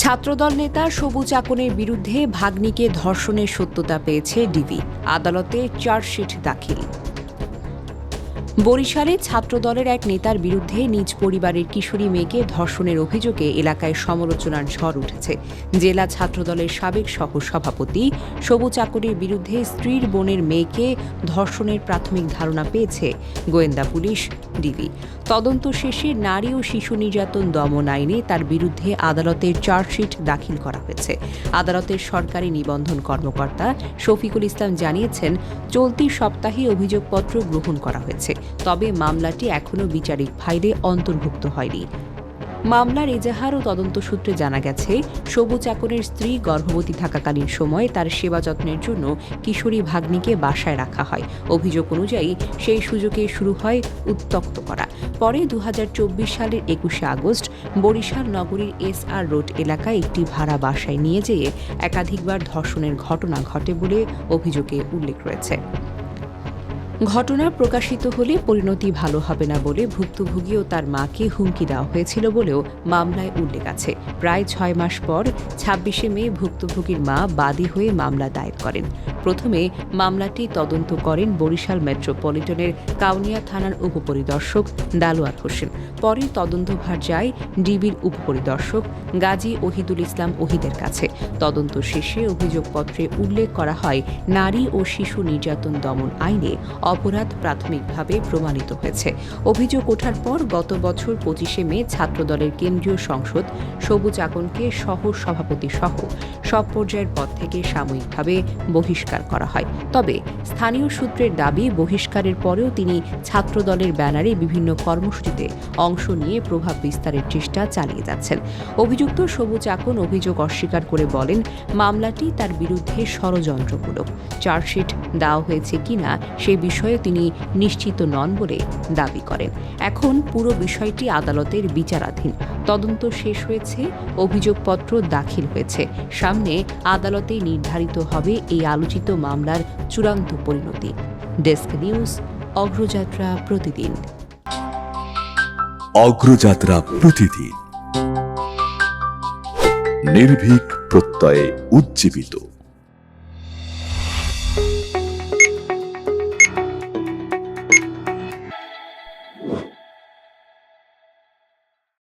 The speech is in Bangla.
ছাত্রদল নেতা সবুজ আকনের বিরুদ্ধে ভাগ্নিকে ধর্ষণের সত্যতা পেয়েছে ডিবি, আদালতে চার্জশিট দাখিল। বরিশালে ছাত্রদলের এক নেতার বিরুদ্ধে নিজ পরিবারের কিশোরী মেয়েকে ধর্ষণের অভিযোগে এলাকায় সমালোচনার ঝড় উঠেছে। জেলা ছাত্রদলের সাবেক সহসভাপতি সবুজ আকনের বিরুদ্ধে স্ত্রীর বোনের মেয়েকে ধর্ষণের প্রাথমিক ধারণা পেয়েছে গোয়েন্দা পুলিশ ডিবি। তদন্ত শেষে নারী ও শিশু নির্যাতন দমন আইনে তার বিরুদ্ধে আদালতে চার্জশিট দাখিল করা হয়েছে। আদালতের সরকারি নিবন্ধন কর্মকর্তা শফিকুল ইসলাম জানিয়েছেন, চলতি সপ্তাহে অভিযোগপত্র গ্রহণ করা হয়েছে, তবে মামলাটি এখনও বিচারিক ফাইলে অন্তর্ভুক্ত হয়নি। মামলার এজাহার ও তদন্ত সূত্রে জানা গেছে, সবুজ আকনের স্ত্রী গর্ভবতী থাকাকালীন সময়ে তার সেবা যত্নের জন্য কিশোরী ভাগ্নিকে বাসায় রাখা হয়। অভিযোগ অনুযায়ী সেই সুযোগে শুরু হয় উত্ত্যক্ত করা। পরে 2024 সালের 21শে আগস্ট বরিশাল নগরীর SR রোড এলাকায় একটি ভাড়া বাসায় নিয়ে যেয়ে একাধিকবার ধর্ষণের ঘটনা ঘটে বলে অভিযোগে উল্লেখ রয়েছে। ঘটনা প্রকাশিত হলে পরিণতি ভালো হবে না বলে ভুক্তভোগী ও তার মাকে হুমকি দেওয়া হয়েছিল বলেও মামলায় উল্লেখ আছে। প্রায় 6 মাস পর 26শে মে ভুক্তভোগীর মা বাদী হয়ে মামলা দায়ের করেন। প্রথমে মামলাটি তদন্ত করেন বরিশাল মেট্রোপলিটনের কাউনিয়া থানার উপপরিদর্শক দেলোয়ার হোসেন। পরে তদন্তভার যায় ডিবির উপপরিদর্শক গাজী ওহিদুল ইসলাম ওহিদের কাছে। তদন্ত শেষে অভিযোগপত্রে উল্লেখ করা হয়, নারী ও শিশু নির্যাতন দমন আইনে অপরাধ প্রাথমিকভাবে প্রমাণিত হয়েছে। অভিযোগ ওঠার পর গত বছর 25শে মে ছাত্রদলের কেন্দ্রীয় সংসদ সবুজ আকনকে সহ সভাপতি সহ সব পর্যায়ের পদ থেকে সাময়িকভাবে বহিষ্কার করা হয়। তবে স্থানীয় সূত্রের দাবি, বহিষ্কারের পরেও তিনি ছাত্রদলের ব্যানারে বিভিন্ন কর্মসূচিতে অংশ নিয়ে প্রভাব বিস্তারের চেষ্টা চালিয়ে যাচ্ছেন। অভিযুক্ত সবুজ আকন অভিযোগ অস্বীকার করে বলেন, মামলাটি তার বিরুদ্ধে ষড়যন্ত্রমূলক। চার্জশিট দেওয়া হয়েছে কিনা সে বিষয়ে তিনি নিশ্চিত নন বলে দাবি করেন। এখন পুরো বিষয়টি আদালতের বিচারাধীন। তদন্ত শেষ হয়েছে, অভিযোগপত্র দাখিল হয়েছে। সামনে আদালতে নির্ধারিত হবে এই আলোচিত মামলার চূড়ান্ত পরিণতি। ডেস্ক নিউজ, অগ্রযাত্রা প্রতিদিন। অগ্রযাত্রা প্রতিদিন, নির্ভীক প্রত্যয়ে উজ্জীবিত।